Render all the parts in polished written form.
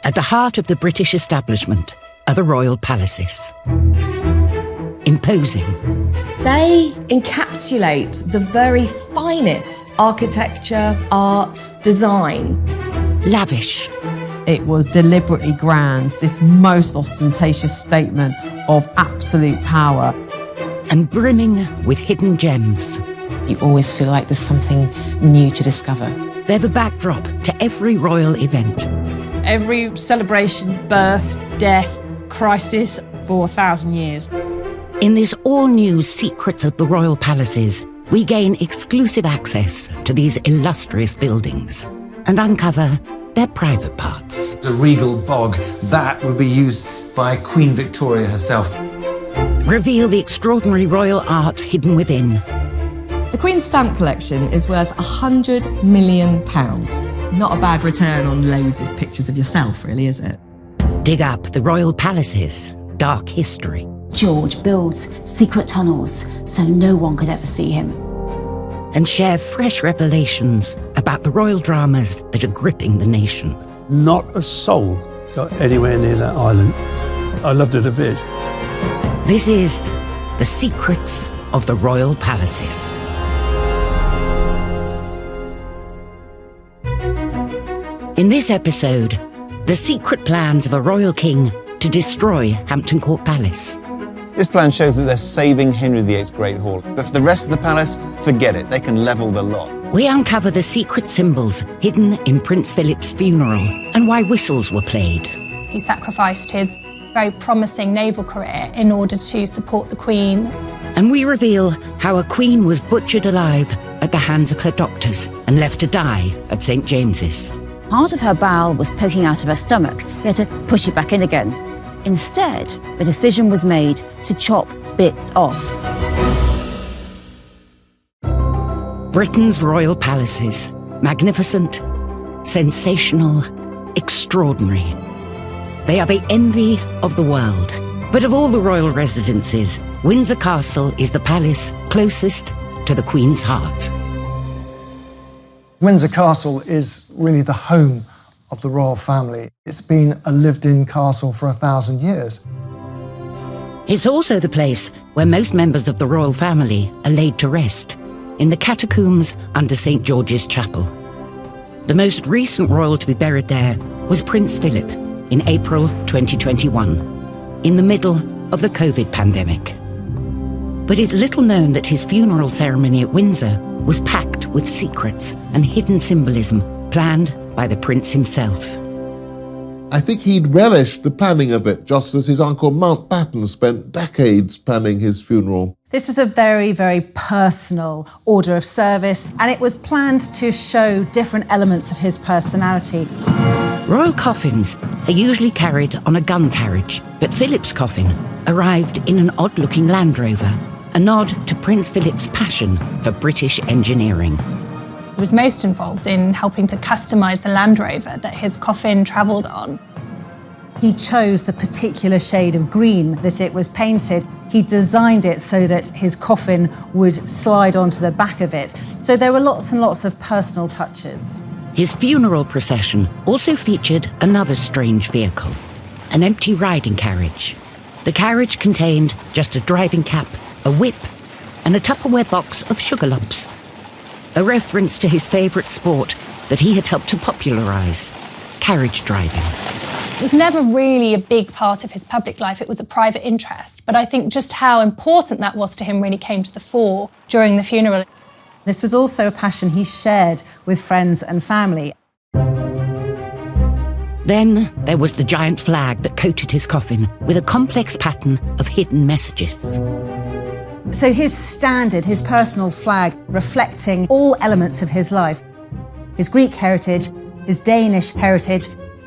At the heart of the British establishment are the royal palaces. Imposing. They encapsulate the very finest architecture, art, design. Lavish. It was deliberately grand, this most ostentatious statement of absolute power. And brimming with hidden gems. You always feel like there's something new to discover. They're the backdrop to every royal event. Every celebration, birth, death, crisis for 1,000 years. In this all-new Secrets of the Royal Palaces, we gain exclusive access to these illustrious buildings and uncover their private parts. The regal bog, that would be used by Queen Victoria herself. Reveal the extraordinary royal art hidden within. The Queen's stamp collection is worth £100 million. Not a bad return on loads of pictures of yourself, really, is it? Dig up the royal palaces' dark history. George builds secret tunnels so no one could ever see him. And share fresh revelations about the royal dramas that are gripping the nation. Not a soul got anywhere near that island. I loved it a bit. This is The Secrets of the Royal Palaces. In this episode, the secret plans of a royal king to destroy Hampton Court Palace. This plan shows that they're saving Henry VIII's Great Hall. But for the rest of the palace, forget it. They can level the lot. We uncover the secret symbols hidden in Prince Philip's funeral and why whistles were played. He sacrificed his very promising naval career in order to support the Queen. And we reveal how a queen was butchered alive at the hands of her doctors and left to die at St. James's. Part of her bowel was poking out of her stomach. He had to push it back in again. Instead, the decision was made to chop bits off. Britain's royal palaces. Magnificent, sensational, extraordinary. They are the envy of the world. But of all the royal residences, Windsor Castle is the palace closest to the Queen's heart. Windsor Castle is really the home of the royal family. It's been a lived-in castle for 1,000 years. It's also the place where most members of the royal family are laid to rest, in the catacombs under St. George's Chapel. The most recent royal to be buried there was Prince Philip in April 2021, in the middle of the COVID pandemic. But it's little known that his funeral ceremony at Windsor was packed with secrets and hidden symbolism planned by the prince himself. I think he'd relished the planning of it, just as his uncle Mountbatten spent decades planning his funeral. This was a very, very personal order of service, and it was planned to show different elements of his personality. Royal coffins are usually carried on a gun carriage, but Philip's coffin arrived in an odd-looking Land Rover, a nod to Prince Philip's passion for British engineering. He was most involved in helping to customise the Land Rover that his coffin travelled on. He chose the particular shade of green that it was painted. He designed it so that his coffin would slide onto the back of it. So there were lots and lots of personal touches. His funeral procession also featured another strange vehicle, an empty riding carriage. The carriage contained just a driving cap, a whip, and a Tupperware box of sugar lumps. A reference to his favourite sport that he had helped to popularise, carriage driving. It was never really a big part of his public life. It was a private interest. But I think just how important that was to him really came to the fore during the funeral. This was also a passion he shared with friends and family. Then there was the giant flag that coated his coffin with a complex pattern of hidden messages. So his standard, his personal flag, reflecting all elements of his life. His Greek heritage, his Danish heritage,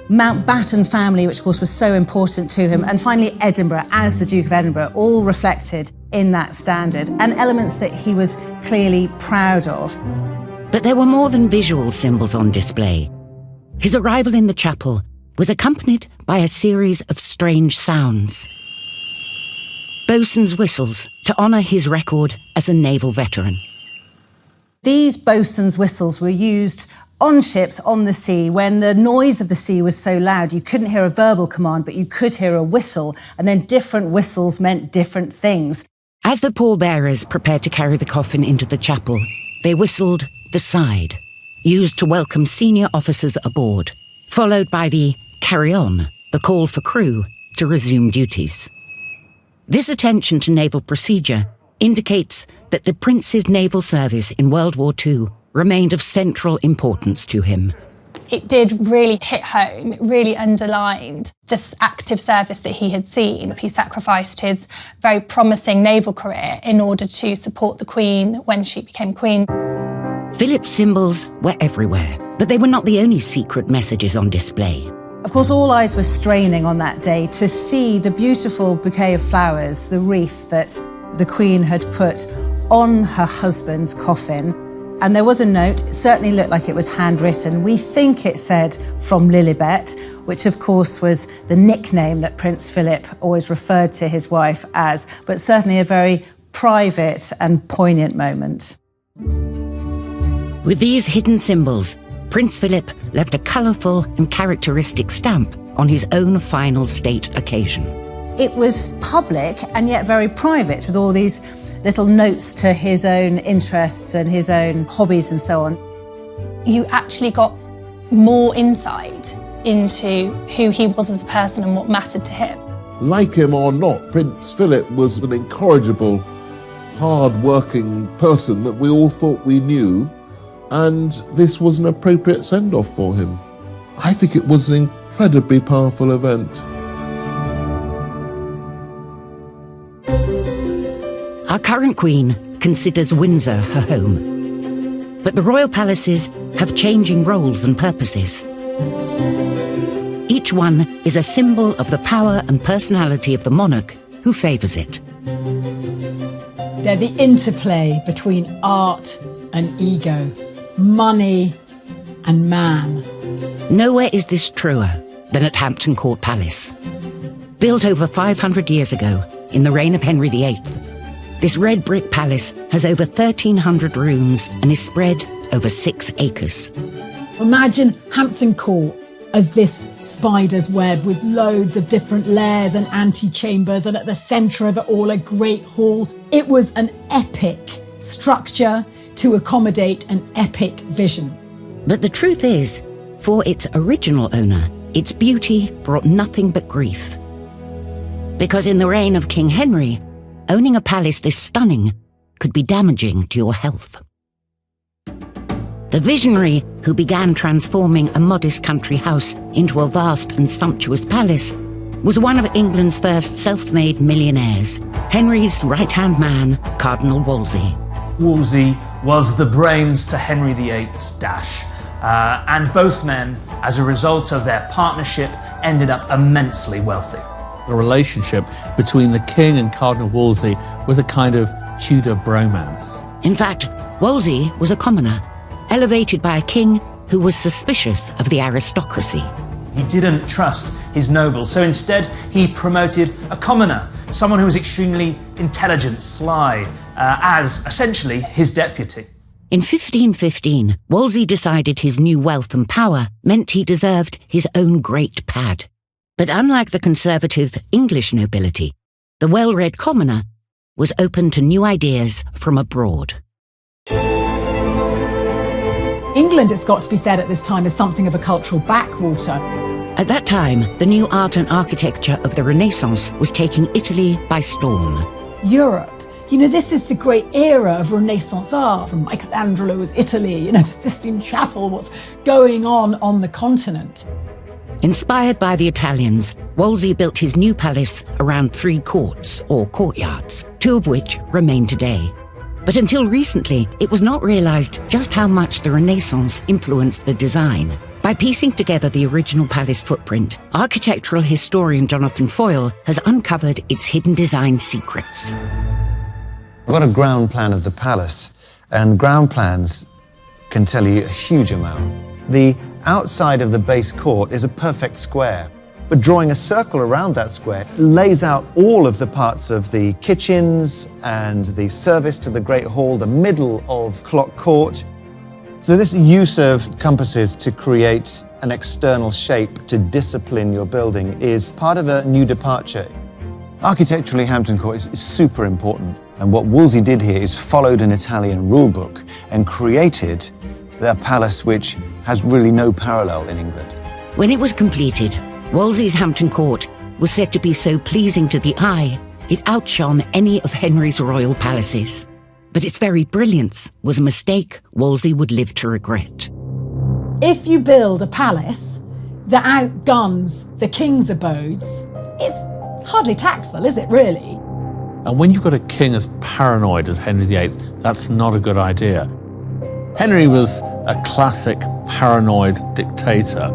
Mountbatten family, which of course was so important to him, and finally Edinburgh, as the Duke of Edinburgh, all reflected in that standard, and elements that he was clearly proud of. But there were more than visual symbols on display. His arrival in the chapel was accompanied by a series of strange sounds. Bosun's whistles to honour his record as a naval veteran. These bosun's whistles were used On ships, on the sea, when the noise of the sea was so loud, you couldn't hear a verbal command, but you could hear a whistle, and then different whistles meant different things. As the pallbearers prepared to carry the coffin into the chapel, they whistled the side, used to welcome senior officers aboard, followed by the carry on, the call for crew to resume duties. This attention to naval procedure indicates that the Prince's naval service in World War II remained of central importance to him. It did really hit home. It really underlined this active service that he had seen. He sacrificed his very promising naval career in order to support the Queen when she became Queen. Philip's symbols were everywhere, but they were not the only secret messages on display. Of course, all eyes were straining on that day to see the beautiful bouquet of flowers, the wreath that the Queen had put on her husband's coffin. And there was a note, it certainly looked like it was handwritten. We think it said, "From Lilibet," which of course was the nickname that Prince Philip always referred to his wife as, but certainly a very private and poignant moment. With these hidden symbols, Prince Philip left a colourful and characteristic stamp on his own final state occasion. It was public and yet very private, with all these little notes to his own interests and his own hobbies and so on. You actually got more insight into who he was as a person and what mattered to him. Like him or not, Prince Philip was an incorrigible, hard-working person that we all thought we knew, and this was an appropriate send-off for him. I think it was an incredibly powerful event. Our current Queen considers Windsor her home. But the royal palaces have changing roles and purposes. Each one is a symbol of the power and personality of the monarch who favours it. They're the interplay between art and ego, money and man. Nowhere is this truer than at Hampton Court Palace. Built over 500 years ago in the reign of Henry VIII, this red brick palace has over 1,300 rooms and is spread over 6 acres. Imagine Hampton Court as this spider's web with loads of different layers and antechambers, and at the centre of it all a great hall. It was an epic structure to accommodate an epic vision. But the truth is, for its original owner, its beauty brought nothing but grief. Because in the reign of King Henry, owning a palace this stunning could be damaging to your health. The visionary who began transforming a modest country house into a vast and sumptuous palace was one of England's first self-made millionaires, Henry's right-hand man, Cardinal Wolsey. Wolsey was the brains to Henry VIII's dash, and both men, as a result of their partnership, ended up immensely wealthy. The relationship between the king and Cardinal Wolsey was a kind of Tudor bromance. In fact, Wolsey was a commoner, elevated by a king who was suspicious of the aristocracy. He didn't trust his nobles, so instead he promoted a commoner, someone who was extremely intelligent, sly, as essentially his deputy. In 1515, Wolsey decided his new wealth and power meant he deserved his own great pad. But unlike the conservative English nobility, the well-read commoner was open to new ideas from abroad. England, it's got to be said at this time, is something of a cultural backwater. At that time, the new art and architecture of the Renaissance was taking Italy by storm. Europe, this is the great era of Renaissance art, from Michelangelo's Italy, the Sistine Chapel, what's going on the continent. Inspired by the Italians, Wolsey built his new palace around 3 courts, or courtyards, 2 of which remain today. But until recently, it was not realised just how much the Renaissance influenced the design. By piecing together the original palace footprint, architectural historian Jonathan Foyle has uncovered its hidden design secrets. I've got a ground plan of the palace, and ground plans can tell you a huge amount. The outside of the base court is a perfect square, but drawing a circle around that square lays out all of the parts of the kitchens and the service to the Great Hall, the middle of Clock Court. So this use of compasses to create an external shape to discipline your building is part of a new departure. Architecturally, Hampton Court is super important. And what Wolsey did here is followed an Italian rule book and created a palace which has really no parallel in England. When it was completed, Wolsey's Hampton Court was said to be so pleasing to the eye, it outshone any of Henry's royal palaces. But its very brilliance was a mistake Wolsey would live to regret. If you build a palace that outguns the king's abodes, it's hardly tactful, is it really? And when you've got a king as paranoid as Henry VIII, that's not a good idea. Henry was a classic paranoid dictator.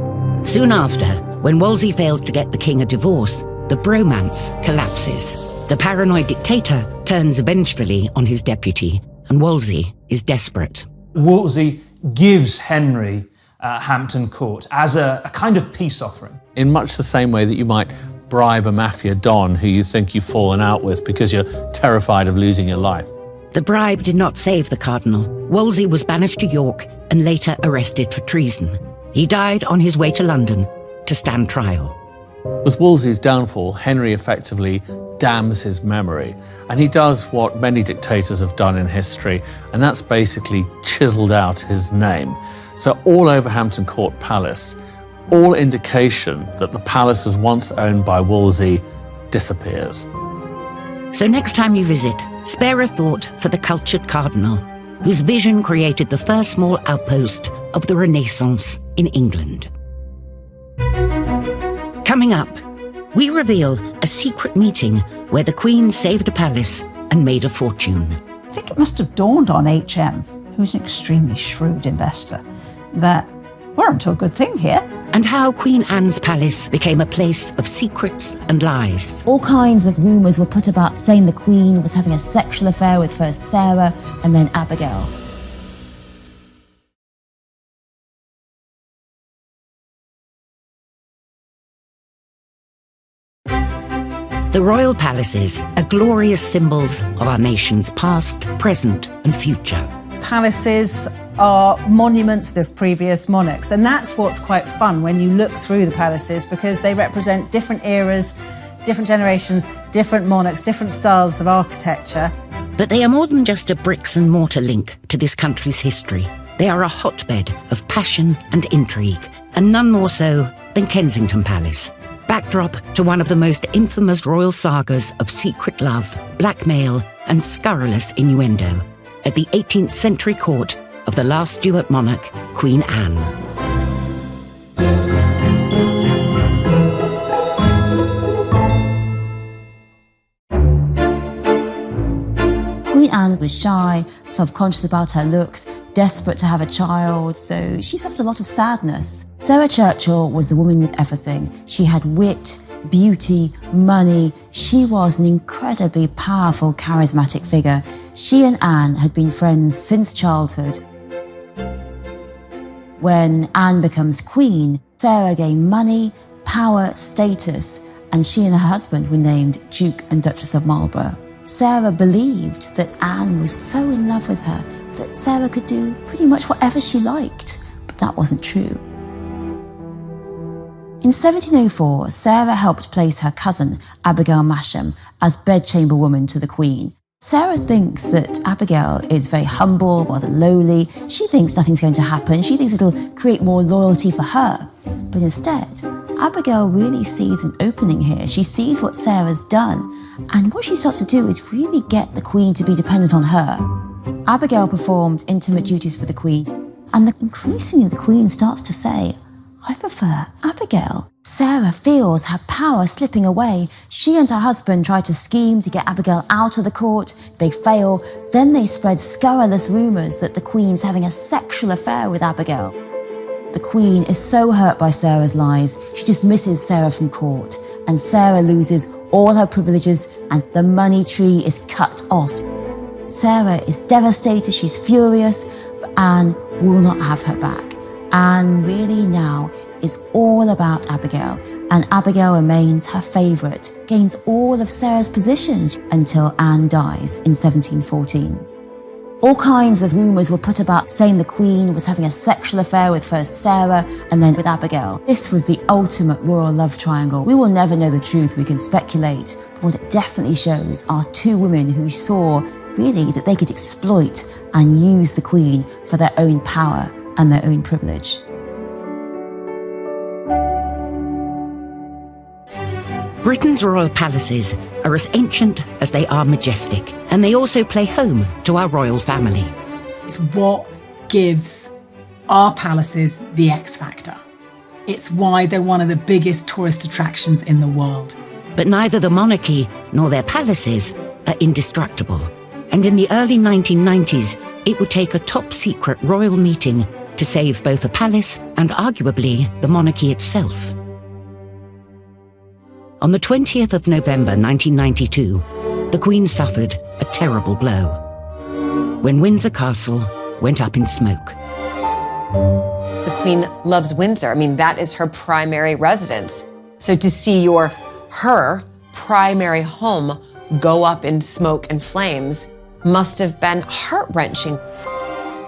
Soon after, when Wolsey fails to get the king a divorce, the bromance collapses. The paranoid dictator turns vengefully on his deputy, and Wolsey is desperate. Wolsey gives Henry Hampton Court as a kind of peace offering. In much the same way that you might bribe a mafia don who you think you've fallen out with because you're terrified of losing your life. The bribe did not save the cardinal. Wolsey was banished to York and later arrested for treason. He died on his way to London to stand trial. With Wolsey's downfall, Henry effectively damns his memory, and he does what many dictators have done in history, and that's basically chiseled out his name. So all over Hampton Court Palace, all indication that the palace was once owned by Wolsey disappears. So next time you visit, spare a thought for the cultured cardinal, whose vision created the first small outpost of the Renaissance in England. Coming up, we reveal a secret meeting where the Queen saved a palace and made a fortune. I think it must have dawned on HM, who's an extremely shrewd investor, that we're onto a good thing here. And how Queen Anne's palace became a place of secrets and lies. All kinds of rumours were put about saying the Queen was having a sexual affair with first Sarah and then Abigail. The royal palaces are glorious symbols of our nation's past, present and future. Palaces are monuments of previous monarchs, and that's what's quite fun when you look through the palaces, because they represent different eras, different generations, different monarchs, different styles of architecture. But they are more than just a bricks and mortar link to this country's history. They are a hotbed of passion and intrigue, and none more so than Kensington Palace. Backdrop to one of the most infamous royal sagas of secret love, blackmail and scurrilous innuendo at the 18th century court of the last Stuart monarch, Queen Anne. Queen Anne was shy, self-conscious about her looks, desperate to have a child, so she suffered a lot of sadness. Sarah Churchill was the woman with everything. She had wit, beauty, money. She was an incredibly powerful, charismatic figure. She and Anne had been friends since childhood. When Anne becomes queen, Sarah gained money, power, status, and she and her husband were named Duke and Duchess of Marlborough. Sarah believed that Anne was so in love with her that Sarah could do pretty much whatever she liked, but that wasn't true. In 1704, Sarah helped place her cousin, Abigail Masham, as bedchamber woman to the Queen. Sarah thinks that Abigail is very humble, rather lowly. She thinks nothing's going to happen. She thinks it'll create more loyalty for her. But instead, Abigail really sees an opening here. She sees what Sarah's done. And what she starts to do is really get the Queen to be dependent on her. Abigail performed intimate duties for the Queen. And increasingly the Queen starts to say, I prefer Abigail. Sarah feels her power slipping away. She and her husband try to scheme to get Abigail out of the court. They fail. Then they spread scurrilous rumours that the Queen's having a sexual affair with Abigail. The Queen is so hurt by Sarah's lies, she dismisses Sarah from court, and Sarah loses all her privileges and the money tree is cut off. Sarah is devastated, she's furious, but Anne will not have her back. Anne really now is all about Abigail, and Abigail remains her favourite, gains all of Sarah's positions until Anne dies in 1714. All kinds of rumours were put about saying the Queen was having a sexual affair with first Sarah and then with Abigail. This was the ultimate royal love triangle. We will never know the truth, we can speculate. But what it definitely shows are two women who saw really that they could exploit and use the Queen for their own power and their own privilege. Britain's royal palaces are as ancient as they are majestic, and they also play home to our royal family. It's what gives our palaces the X factor. It's why they're one of the biggest tourist attractions in the world. But neither the monarchy nor their palaces are indestructible. And in the early 1990s, it would take a top-secret royal meeting to save both the palace and arguably the monarchy itself. On the 20th of November 1992, the Queen suffered a terrible blow when Windsor Castle went up in smoke. The Queen loves Windsor. I mean, that is her primary residence. So to see her primary home go up in smoke and flames must have been heart-wrenching.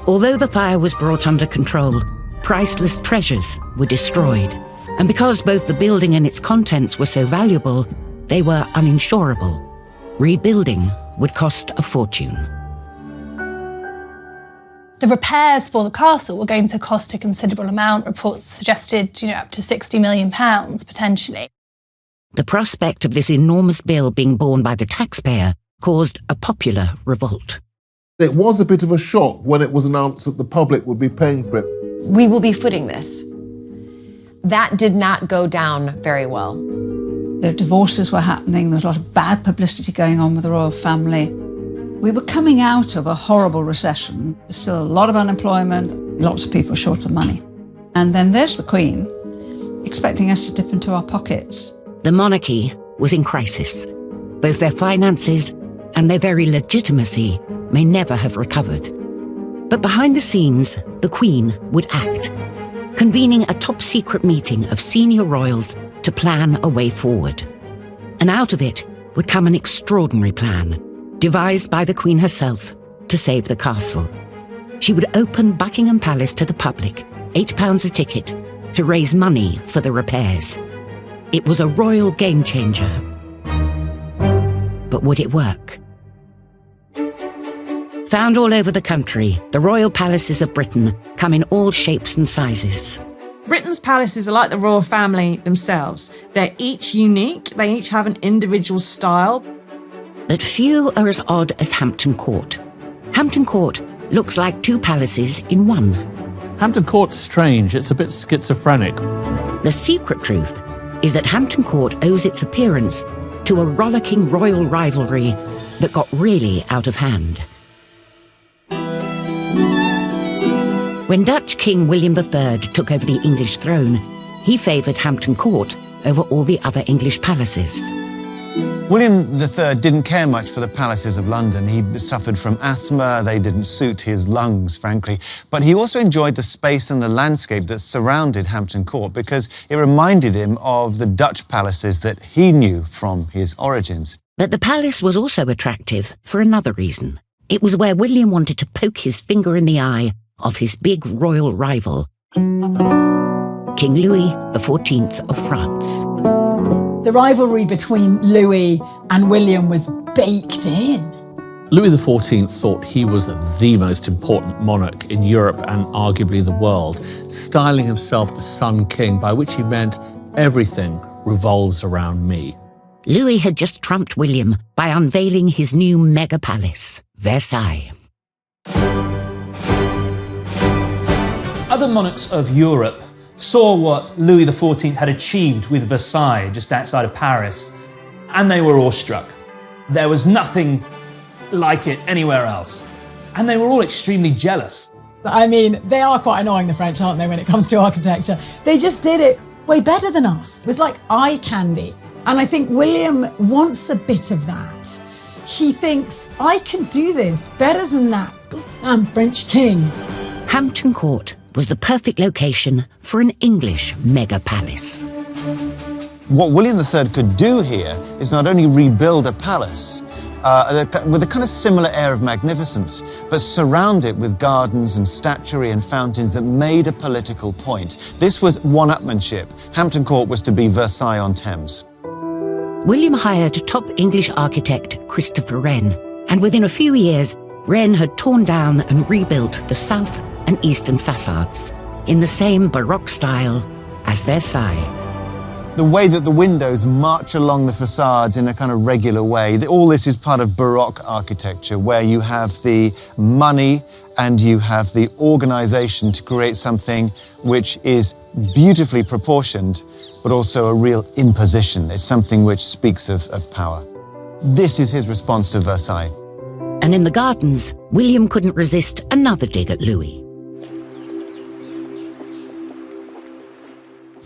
Although the fire was brought under control, priceless treasures were destroyed. And because both the building and its contents were so valuable, they were uninsurable. Rebuilding would cost a fortune. The repairs for the castle were going to cost a considerable amount. Reports suggested, up to £60 million, potentially. The prospect of this enormous bill being borne by the taxpayer caused a popular revolt. It was a bit of a shock when it was announced that the public would be paying for it. We will be footing this. That did not go down very well. The divorces were happening, there was a lot of bad publicity going on with the royal family. We were coming out of a horrible recession. There's still a lot of unemployment, lots of people short of money. And then there's the Queen, expecting us to dip into our pockets. The monarchy was in crisis. Both their finances and their very legitimacy may never have recovered. But behind the scenes, the Queen would act, convening a top-secret meeting of senior royals to plan a way forward. And out of it would come an extraordinary plan, devised by the Queen herself to save the castle. She would open Buckingham Palace to the public, £8 a ticket, to raise money for the repairs. It was a royal game-changer. But would it work? Found all over the country, the royal palaces of Britain come in all shapes and sizes. Britain's palaces are like the royal family themselves. They're each unique, they each have an individual style. But few are as odd as Hampton Court. Hampton Court looks like two palaces in one. Hampton Court's strange, it's a bit schizophrenic. The secret truth is that Hampton Court owes its appearance to a rollicking royal rivalry that got really out of hand. When Dutch King William III took over the English throne, he favoured Hampton Court over all the other English palaces. William III didn't care much for the palaces of London. He suffered from asthma, they didn't suit his lungs, frankly. But he also enjoyed the space and the landscape that surrounded Hampton Court because it reminded him of the Dutch palaces that he knew from his origins. But the palace was also attractive for another reason. It was where William wanted to poke his finger in the eye of his big royal rival, King Louis XIV of France. The rivalry between Louis and William was baked in. Louis XIV thought he was the most important monarch in Europe and arguably the world, styling himself the Sun King, by which he meant everything revolves around me. Louis had just trumped William by unveiling his new mega palace, Versailles. Other monarchs of Europe saw what Louis XIV had achieved with Versailles just outside of Paris, and they were awestruck. There was nothing like it anywhere else. And they were all extremely jealous. I mean, they are quite annoying, the French, aren't they, when it comes to architecture? They just did it way better than us. It was like eye candy. And I think William wants a bit of that. He thinks, I can do this better than that. I'm French king. Hampton Court was the perfect location for an English mega palace. What William III could do here is not only rebuild a palace, with a kind of similar air of magnificence, but surround it with gardens and statuary and fountains that made a political point. This was one-upmanship. Hampton Court was to be Versailles-on-Thames. William hired top English architect Christopher Wren, and within a few years, Wren had torn down and rebuilt the south and eastern facades in the same Baroque style as Versailles. The way that the windows march along the facades in a kind of regular way, all this is part of Baroque architecture, where you have the money and you have the organization to create something which is beautifully proportioned, but also a real imposition. It's something which speaks of power. This is his response to Versailles. And in the gardens, William couldn't resist another dig at Louis.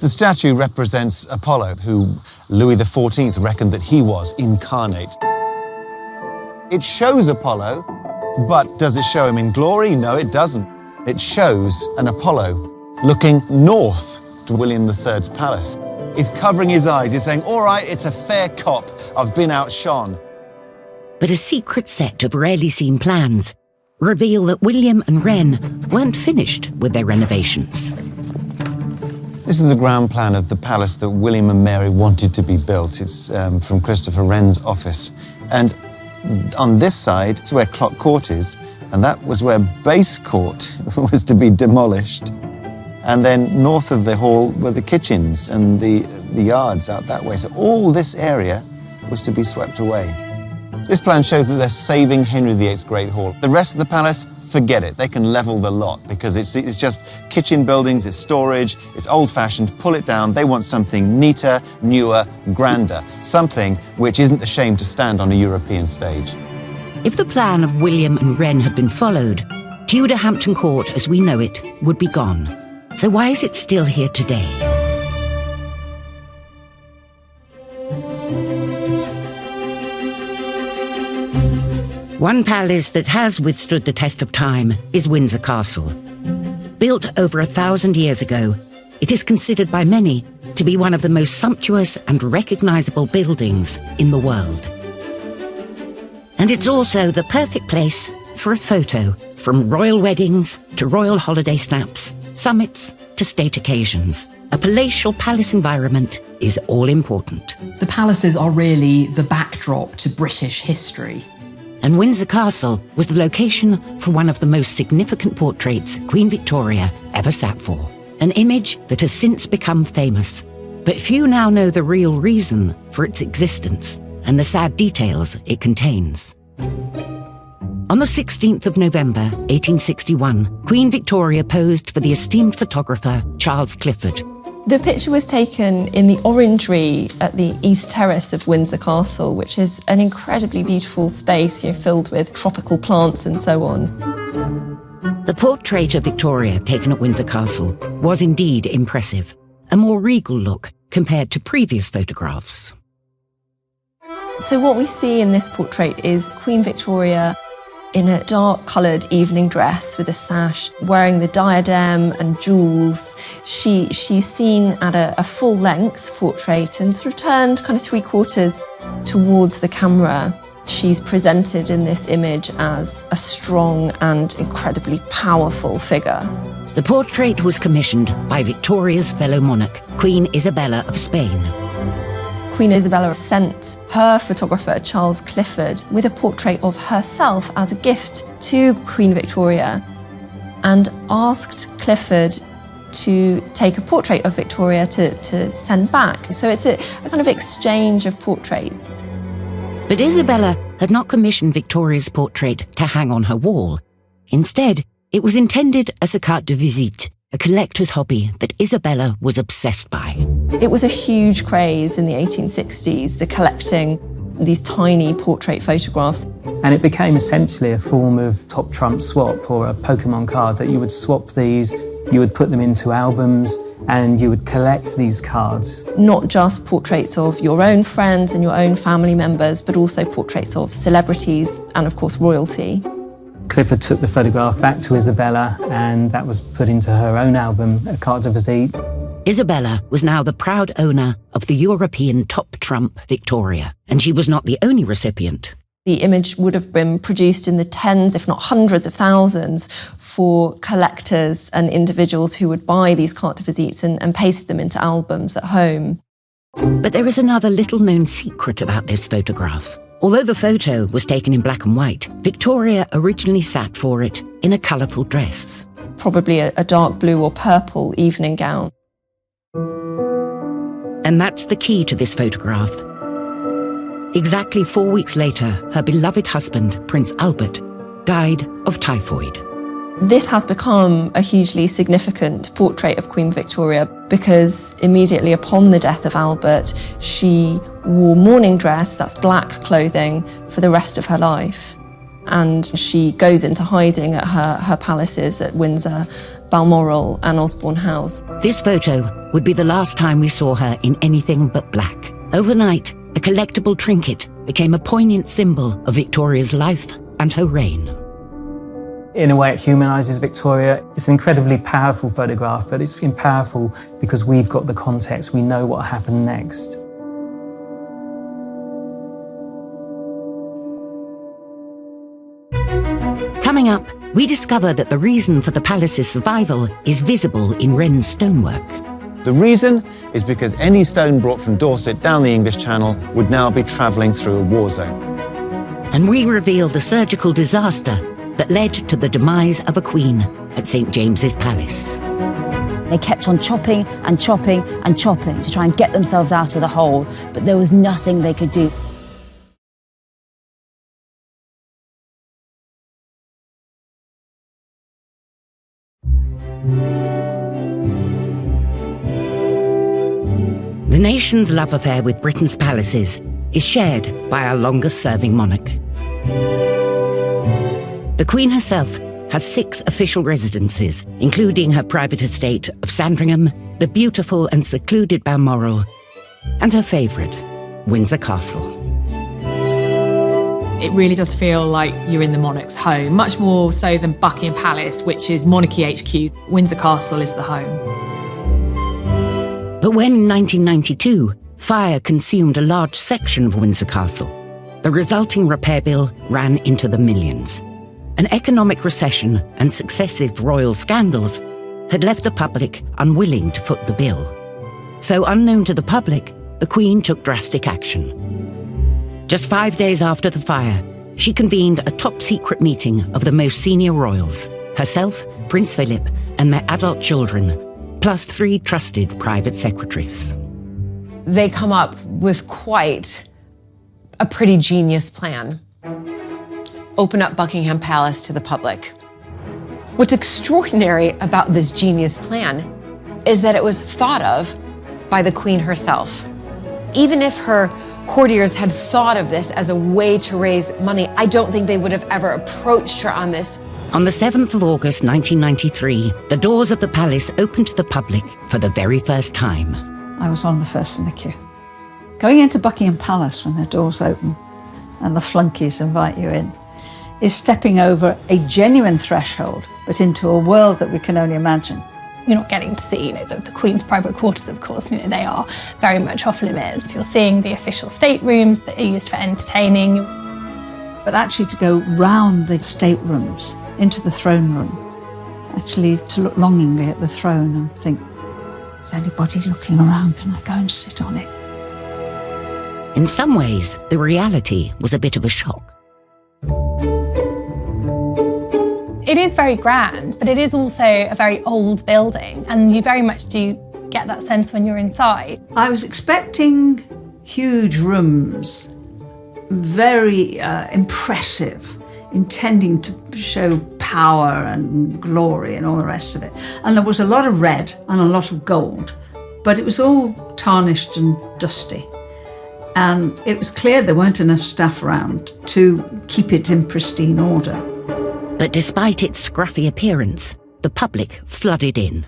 The statue represents Apollo, who Louis XIV reckoned that he was incarnate. It shows Apollo, but does it show him in glory? No, it doesn't. It shows an Apollo looking north to William III's palace. He's covering his eyes. He's saying, all right, it's a fair cop. I've been outshone. But a secret set of rarely seen plans reveal that William and Wren weren't finished with their renovations. This is a ground plan of the palace that William and Mary wanted to be built. It's from Christopher Wren's office. And on this side, it's where Clock Court is, and that was where Base Court was to be demolished. And then north of the hall were the kitchens and the yards out that way. So all this area was to be swept away. This plan shows that they're saving Henry VIII's Great Hall. The rest of the palace, forget it. They can level the lot because it's just kitchen buildings, it's storage, it's old-fashioned. Pull it down. They want something neater, newer, grander. Something which isn't ashamed to stand on a European stage. If the plan of William and Wren had been followed, Tudor Hampton Court as we know it would be gone. So why is it still here today? One palace that has withstood the test of time is Windsor Castle. Built over 1,000 years ago, it is considered by many to be one of the most sumptuous and recognizable buildings in the world. And it's also the perfect place for a photo, from royal weddings to royal holiday snaps, summits to state occasions. A palatial palace environment is all important. The palaces are really the backdrop to British history. And Windsor Castle was the location for one of the most significant portraits Queen Victoria ever sat for. An image that has since become famous, but few now know the real reason for its existence and the sad details it contains. On the 16th of November, 1861, Queen Victoria posed for the esteemed photographer Charles Clifford. The picture was taken in the orangery at the East Terrace of Windsor Castle, which is an incredibly beautiful space, filled with tropical plants and so on. The portrait of Victoria taken at Windsor Castle was indeed impressive, a more regal look compared to previous photographs. So what we see in this portrait is Queen Victoria in a dark-coloured evening dress with a sash, wearing the diadem and jewels. She's seen at a full-length portrait and sort of turned kind of three-quarters towards the camera. She's presented in this image as a strong and incredibly powerful figure. The portrait was commissioned by Victoria's fellow monarch, Queen Isabella of Spain. Queen Isabella sent her photographer, Charles Clifford, with a portrait of herself as a gift to Queen Victoria and asked Clifford to take a portrait of Victoria to send back. So it's a kind of exchange of portraits. But Isabella had not commissioned Victoria's portrait to hang on her wall. Instead, it was intended as a carte de visite, a collector's hobby that Isabella was obsessed by. It was a huge craze in the 1860s, the collecting these tiny portrait photographs. And it became essentially a form of top trump swap, or a Pokemon card, that you would swap these, you would put them into albums, and you would collect these cards. Not just portraits of your own friends and your own family members, but also portraits of celebrities and, of course, royalty. Clifford took the photograph back to Isabella, and that was put into her own album, a carte de visite. Isabella was now the proud owner of the European top trump Victoria, and she was not the only recipient. The image would have been produced in the tens, if not hundreds of thousands, for collectors and individuals who would buy these carte de visites and paste them into albums at home. But there is another little-known secret about this photograph. Although the photo was taken in black and white, Victoria originally sat for it in a colourful dress. Probably a dark blue or purple evening gown. And that's the key to this photograph. Exactly 4 weeks later, her beloved husband, Prince Albert, died of typhoid. This has become a hugely significant portrait of Queen Victoria because immediately upon the death of Albert, she wore mourning dress, that's black clothing, for the rest of her life. And she goes into hiding at her palaces at Windsor, Balmoral and Osborne House. This photo would be the last time we saw her in anything but black. Overnight, a collectible trinket became a poignant symbol of Victoria's life and her reign. In a way, it humanises Victoria. It's an incredibly powerful photograph, but it's been powerful because we've got the context. We know what happened next. Coming up, we discover that the reason for the palace's survival is visible in Wren's stonework. The reason is because any stone brought from Dorset down the English Channel would now be travelling through a war zone. And we reveal the surgical disaster that led to the demise of a queen at St. James's Palace. They kept on chopping and chopping and chopping to try and get themselves out of the hole, but there was nothing they could do. The nation's love affair with Britain's palaces is shared by our longest-serving monarch. The Queen herself has 6 official residences, including her private estate of Sandringham, the beautiful and secluded Balmoral, and her favourite, Windsor Castle. It really does feel like you're in the monarch's home, much more so than Buckingham Palace, which is monarchy HQ. Windsor Castle is the home. But when in 1992, fire consumed a large section of Windsor Castle, the resulting repair bill ran into the millions. An economic recession and successive royal scandals had left the public unwilling to foot the bill. So unknown to the public, the Queen took drastic action. Just 5 days after the fire, she convened a top-secret meeting of the most senior royals, herself, Prince Philip, and their adult children, plus 3 trusted private secretaries. They come up with quite a pretty genius plan. Open up Buckingham Palace to the public. What's extraordinary about this genius plan is that it was thought of by the Queen herself. Even if her courtiers had thought of this as a way to raise money, I don't think they would have ever approached her on this. On the 7th of August 1993, the doors of the palace opened to the public for the very first time. I was one of the first in the queue. Going into Buckingham Palace when the doors open and the flunkies invite you in is stepping over a genuine threshold, but into a world that we can only imagine. You're not getting to see, the Queen's private quarters, of course. They are very much off limits. You're seeing the official staterooms that are used for entertaining. But actually to go round the staterooms into the throne room, actually to look longingly at the throne and think, is anybody looking around? Can I go and sit on it? In some ways, the reality was a bit of a shock. It is very grand, but it is also a very old building, and you very much do get that sense when you're inside. I was expecting huge rooms, very impressive, intending to show power and glory and all the rest of it. And there was a lot of red and a lot of gold, but it was all tarnished and dusty. And it was clear there weren't enough staff around to keep it in pristine order. But despite its scruffy appearance, the public flooded in.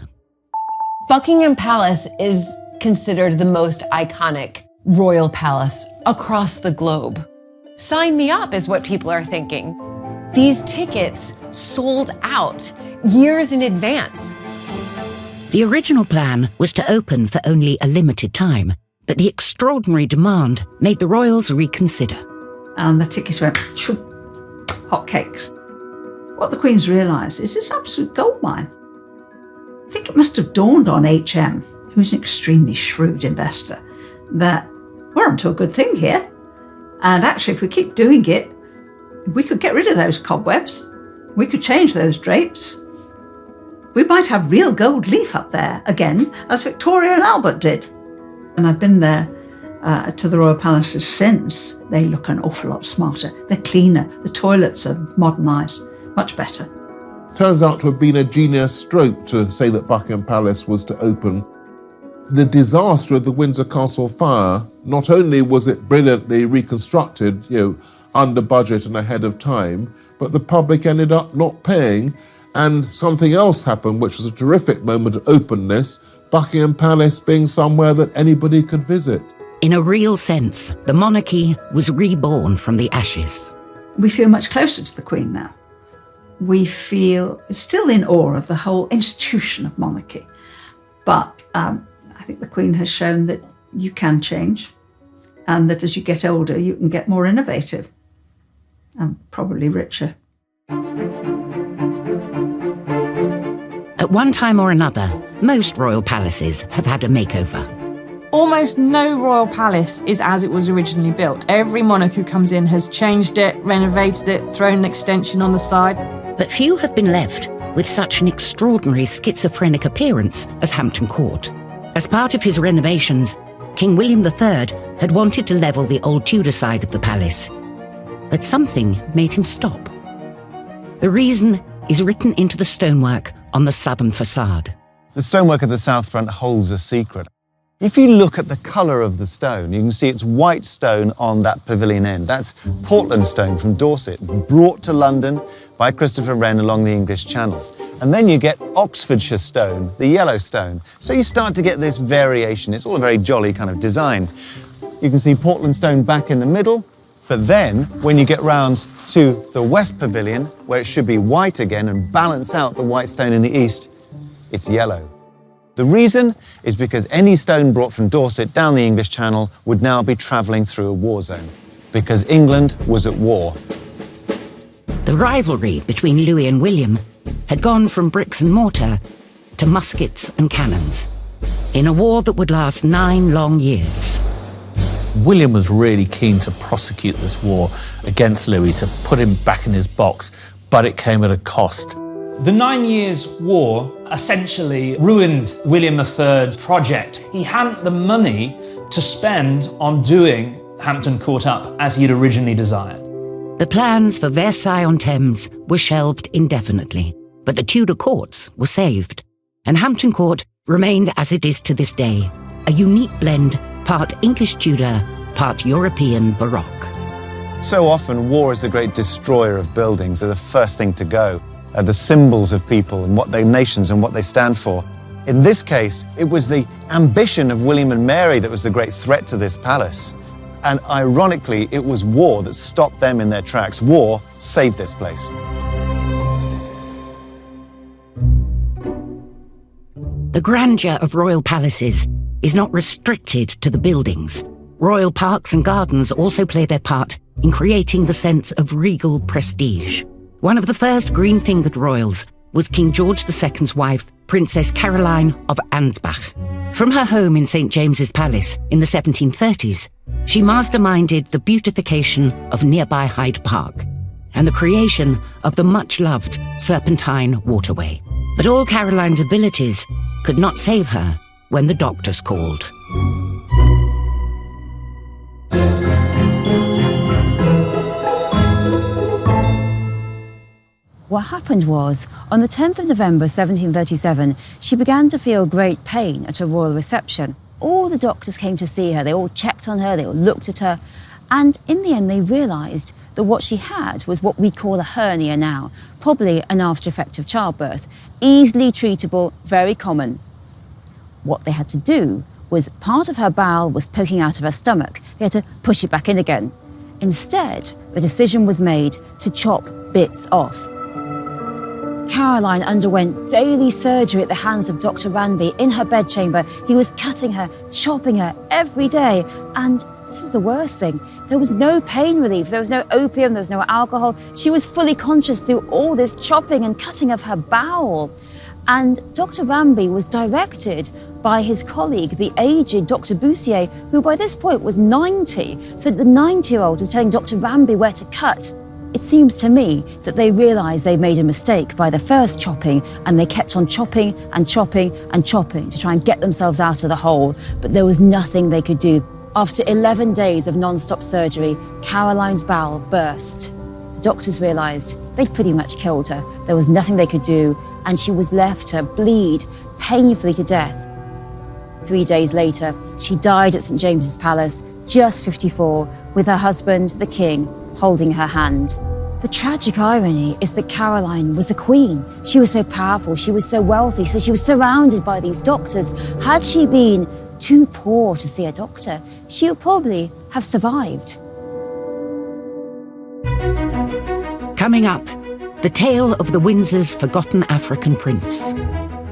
Buckingham Palace is considered the most iconic royal palace across the globe. Sign me up is what people are thinking. These tickets sold out years in advance. The original plan was to open for only a limited time, but the extraordinary demand made the royals reconsider. And the tickets went, hotcakes. What the Queen's realised is it's an absolute goldmine. I think it must have dawned on HM, who's an extremely shrewd investor, that we're onto a good thing here. And actually, if we keep doing it, we could get rid of those cobwebs. We could change those drapes. We might have real gold leaf up there again, as Victoria and Albert did. And I've been there to the Royal Palaces since. They look an awful lot smarter. They're cleaner. The toilets are modernised. Much better. Turns out to have been a genius stroke to say that Buckingham Palace was to open. The disaster of the Windsor Castle fire, not only was it brilliantly reconstructed, under budget and ahead of time, but the public ended up not paying, and something else happened, which was a terrific moment of openness, Buckingham Palace being somewhere that anybody could visit. In a real sense, the monarchy was reborn from the ashes. We feel much closer to the Queen now. We feel still in awe of the whole institution of monarchy. But I think the Queen has shown that you can change, and that as you get older, you can get more innovative and probably richer. At one time or another, most royal palaces have had a makeover. Almost no royal palace is as it was originally built. Every monarch who comes in has changed it, renovated it, thrown an extension on the side. But few have been left with such an extraordinary schizophrenic appearance as Hampton Court. As part of his renovations, King William III had wanted to level the old Tudor side of the palace. But something made him stop. The reason is written into the stonework on the southern facade. The stonework at the south front holds a secret. If you look at the colour of the stone, you can see it's white stone on that pavilion end. That's Portland stone from Dorset, brought to London by Christopher Wren along the English Channel. And then you get Oxfordshire stone, the yellow stone. So you start to get this variation. It's all a very jolly kind of design. You can see Portland stone back in the middle, but then when you get round to the West Pavilion, where it should be white again and balance out the white stone in the east, it's yellow. The reason is because any stone brought from Dorset down the English Channel would now be travelling through a war zone, because England was at war. The rivalry between Louis and William had gone from bricks and mortar to muskets and cannons, in a war that would last 9 long years. William was really keen to prosecute this war against Louis, to put him back in his box, but it came at a cost. The 9 Years' War essentially ruined William III's project. He hadn't the money to spend on doing Hampton Court up as he'd originally desired. The plans for Versailles-on-Thames were shelved indefinitely, but the Tudor courts were saved, and Hampton Court remained as it is to this day, a unique blend, part English Tudor, part European Baroque. So often, war is the great destroyer of buildings. They're the first thing to go. The symbols of people and what their nations and what they stand for. In this case, it was the ambition of William and Mary that was the great threat to this palace. And ironically, it was war that stopped them in their tracks. War saved this place. The grandeur of royal palaces is not restricted to the buildings. Royal parks and gardens also play their part in creating the sense of regal prestige. One of the first green-fingered royals was King George II's wife, Princess Caroline of Ansbach. From her home in St. James's Palace in the 1730s, she masterminded the beautification of nearby Hyde Park and the creation of the much-loved Serpentine Waterway. But all Caroline's abilities could not save her when the doctors called. What happened was, on the 10th of November 1737, she began to feel great pain at her royal reception. All the doctors came to see her, they all checked on her, they all looked at her, and in the end they realised that what she had was what we call a hernia now, probably an after effect of childbirth, easily treatable, very common. What they had to do was part of her bowel was poking out of her stomach. They had to push it back in again. Instead, the decision was made to chop bits off. Caroline underwent daily surgery at the hands of Dr. Ranby in her bedchamber. He was cutting her, chopping her every day. And this is the worst thing. There was no pain relief. There was no opium. There was no alcohol. She was fully conscious through all this chopping and cutting of her bowel. And Dr. Ranby was directed by his colleague, the aged Dr. Boussier, who by this point was 90. So the 90-year-old was telling Dr. Ranby where to cut. It seems to me that they realised they made a mistake by the first chopping, and they kept on chopping and chopping and chopping to try and get themselves out of the hole. But there was nothing they could do. After 11 days of non-stop surgery, Caroline's bowel burst. The doctors realised they'd pretty much killed her. There was nothing they could do, and she was left to bleed painfully to death. 3 days later, she died at St James's Palace, just 54, with her husband, the king, holding her hand. The tragic irony is that Caroline was the queen. She was so powerful, she was so wealthy, so she was surrounded by these doctors. Had she been too poor to see a doctor, she would probably have survived. Coming up, the tale of the Windsor's forgotten African prince.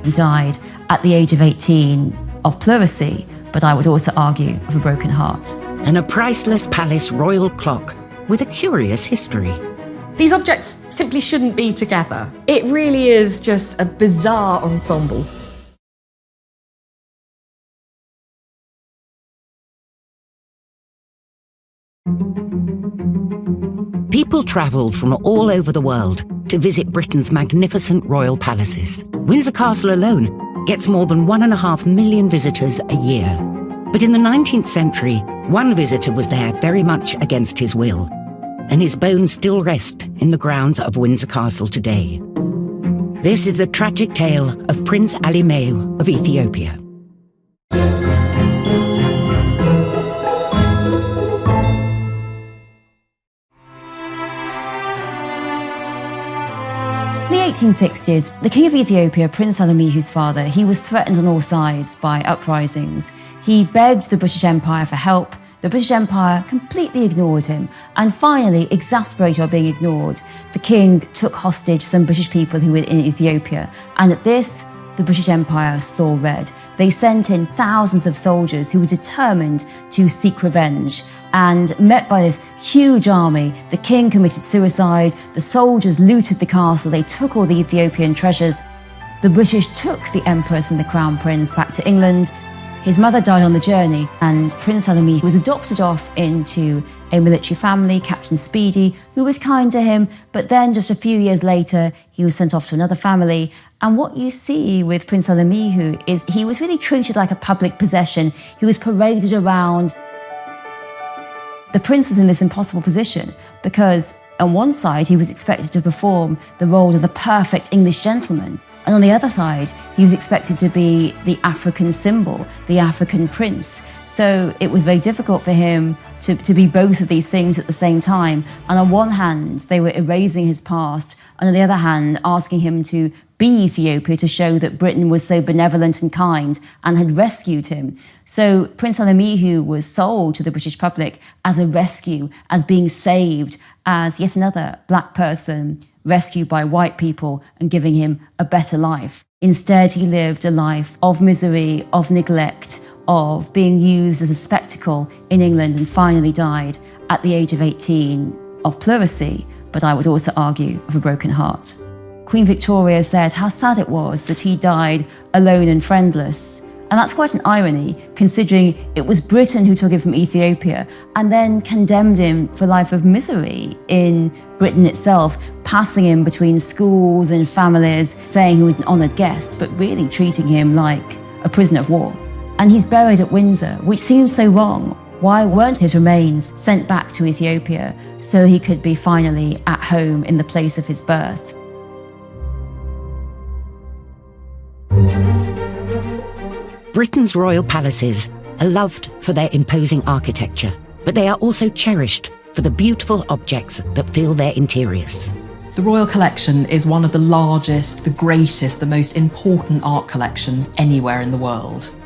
He died at the age of 18 of pleurisy, but I would also argue of a broken heart. And a priceless palace royal clock with a curious history. These objects simply shouldn't be together. It really is just a bizarre ensemble. People travelled from all over the world to visit Britain's magnificent royal palaces. Windsor Castle alone gets more than 1.5 million visitors a year. But in the 19th century, one visitor was there very much against his will, and his bones still rest in the grounds of Windsor Castle today. This is the tragic tale of Prince Ali Meyu of Ethiopia. In the 1860s, the King of Ethiopia, Prince Ali Meyu's father, he was threatened on all sides by uprisings. He begged the British Empire for help. The British Empire completely ignored him. And finally, exasperated by being ignored, the king took hostage some British people who were in Ethiopia. And at this, the British Empire saw red. They sent in thousands of soldiers who were determined to seek revenge. And met by this huge army, the king committed suicide, the soldiers looted the castle, they took all the Ethiopian treasures. The British took the Empress and the Crown Prince back to England. His mother died on the journey, and Prince Ali Meyu was adopted off into a military family, Captain Speedy, who was kind to him, but then just a few years later, he was sent off to another family. And what you see with Prince Ali Meyu is he was really treated like a public possession. He was paraded around. The prince was in this impossible position because on one side, he was expected to perform the role of the perfect English gentleman. And on the other side, he was expected to be the African symbol, the African prince. So it was very difficult for him to be both of these things at the same time. And on one hand, they were erasing his past, and on the other hand, asking him to be Ethiopia to show that Britain was so benevolent and kind and had rescued him. So Prince Ali Meyu was sold to the British public as a rescue, as being saved, as yet another black person rescued by white people and giving him a better life. Instead, he lived a life of misery, of neglect, of being used as a spectacle in England, and finally died at the age of 18 of pleurisy, but I would also argue of a broken heart. Queen Victoria said how sad it was that he died alone and friendless. And that's quite an irony, considering it was Britain who took him from Ethiopia and then condemned him for a life of misery in Britain itself, passing him between schools and families, saying he was an honoured guest, but really treating him like a prisoner of war. And he's buried at Windsor, which seems so wrong. Why weren't his remains sent back to Ethiopia so he could be finally at home in the place of his birth? Britain's royal palaces are loved for their imposing architecture, but they are also cherished for the beautiful objects that fill their interiors. The Royal Collection is one of the largest, the greatest, the most important art collections anywhere in the world.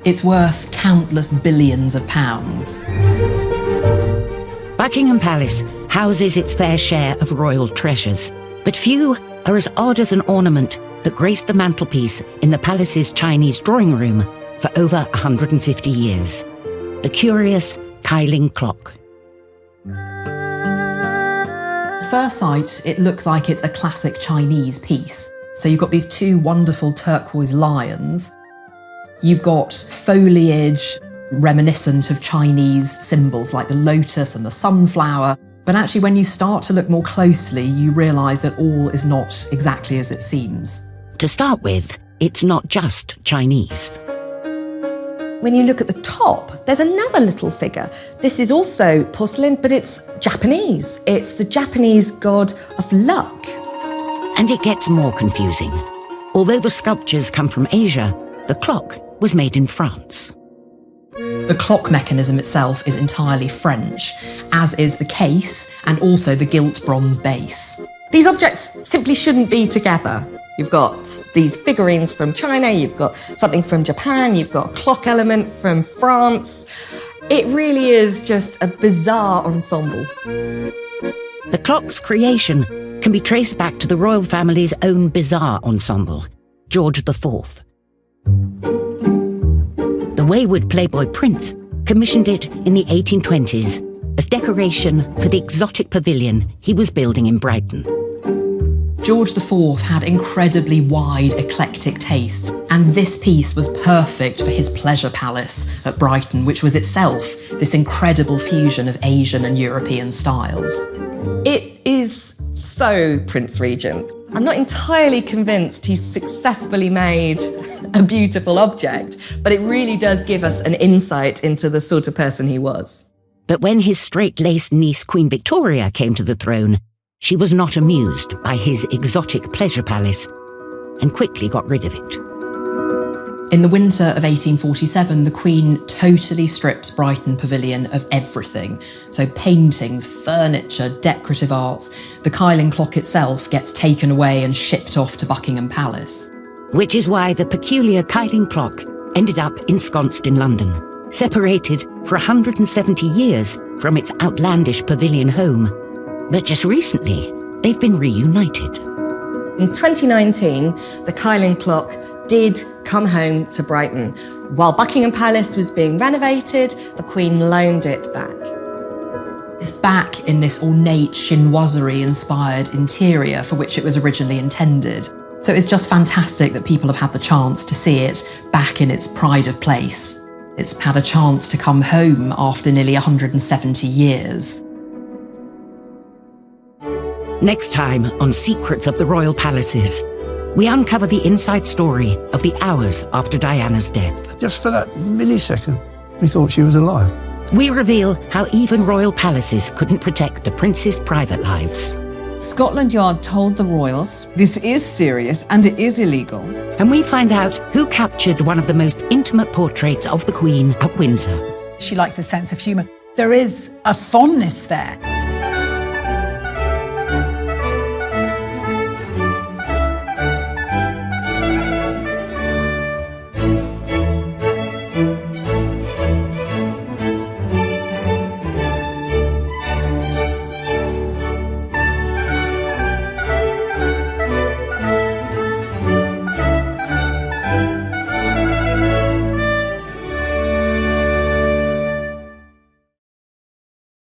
It's worth countless billions of pounds. Buckingham Palace houses its fair share of royal treasures, but few are as odd as an ornament that graced the mantelpiece in the palace's Chinese drawing room for over 150 years. The curious Kailing clock. First sight, it looks like it's a classic Chinese piece. So you've got these two wonderful turquoise lions. You've got foliage reminiscent of Chinese symbols like the lotus and the sunflower. But actually, when you start to look more closely, you realise that all is not exactly as it seems. To start with, it's not just Chinese. When you look at the top, there's another little figure. This is also porcelain, but it's Japanese. It's the Japanese god of luck. And it gets more confusing. Although the sculptures come from Asia, the clock was made in France. The clock mechanism itself is entirely French, as is the case and also the gilt bronze base. These objects simply shouldn't be together. You've got these figurines from China, you've got something from Japan, you've got a clock element from France. It really is just a bizarre ensemble. The clock's creation can be traced back to the royal family's own bizarre ensemble, George IV. The wayward Playboy prince commissioned it in the 1820s as decoration for the exotic pavilion he was building in Brighton. George IV had incredibly wide, eclectic tastes, and this piece was perfect for his pleasure palace at Brighton, which was itself this incredible fusion of Asian and European styles. It is so Prince Regent. I'm not entirely convinced he's successfully made a beautiful object, but it really does give us an insight into the sort of person he was. But when his straight-laced niece Queen Victoria came to the throne, she was not amused by his exotic pleasure palace and quickly got rid of it. In the winter of 1847, the Queen totally strips Brighton Pavilion of everything. So paintings, furniture, decorative arts. The Kailing clock itself gets taken away and shipped off to Buckingham Palace. Which is why the peculiar Kailing clock ended up ensconced in London, separated for 170 years from its outlandish pavilion home. But just recently, they've been reunited. In 2019, the Kailing clock did come home to Brighton. While Buckingham Palace was being renovated, the Queen loaned it back. It's back in this ornate chinoiserie-inspired interior for which it was originally intended. So it's just fantastic that people have had the chance to see it back in its pride of place. It's had a chance to come home after nearly 170 years. Next time on Secrets of the Royal Palaces, we uncover the inside story of the hours after Diana's death. Just for that millisecond, we thought she was alive. We reveal how even royal palaces couldn't protect a prince's private lives. Scotland Yard told the royals this is serious and it is illegal. And we find out who captured one of the most intimate portraits of the Queen at Windsor. She likes a sense of humour. There is a fondness there.